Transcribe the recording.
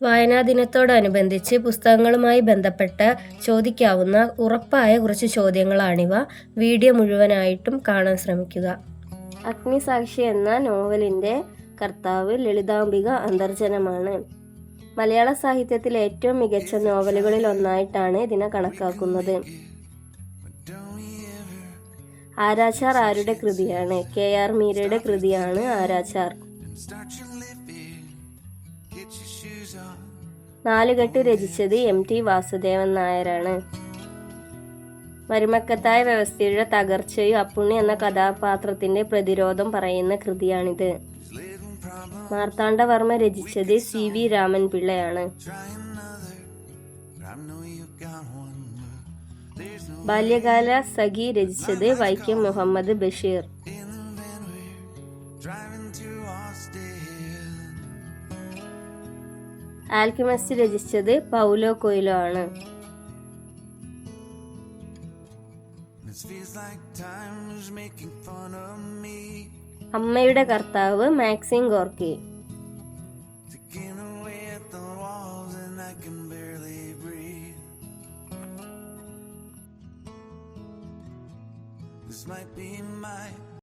വായനാ ദിനത്തോടനുബന്ധിച്ച് പുസ്തകങ്ങളുമായി ബന്ധപ്പെട്ട ചോദിക്കാവുന്ന ഉറപ്പായ കുറച്ച് ചോദ്യങ്ങളാണിവ. വീഡിയോ മുഴുവനായിട്ടും കാണാൻ ശ്രമിക്കുക. അഗ്നിസാക്ഷി എന്ന നോവലിൻ്റെ കർത്താവ് ലളിതാംബിക അന്തർജനമാണ്. മലയാള സാഹിത്യത്തിലെ ഏറ്റവും മികച്ച നോവലുകളിൽ ഒന്നായിട്ടാണ് ഇതിനെ കണക്കാക്കുന്നത്. ആരാച്ചാർ ആരുടെ കൃതിയാണ്? KR മീരയുടെ കൃതിയാണ് ആരാച്ചാർ. നാലുകെട്ട് രചിച്ചത് MT വാസുദേവൻ നായരാണ്. മരുമക്കത്തായ വ്യവസ്ഥയുടെ തകർച്ചയും അപ്പുണ്ണി എന്ന കഥാപാത്രത്തിന്റെ പ്രതിരോധം പറയുന്ന കൃതിയാണിത്. മാർത്താണ്ഡവർമ്മ രചിച്ചത് CV രാമൻപിള്ളയാണ്. ബാല്യകാല സഖി രചിച്ചത് വൈക്കം മുഹമ്മദ് ബഷീർ. ആൽക്കെമിസ്റ്റ് രചിച്ചത് പൗലോ കൊയ്ലോ ആണ്. അമ്മയുടെ കർത്താവ് Maxim Gorky. This might be my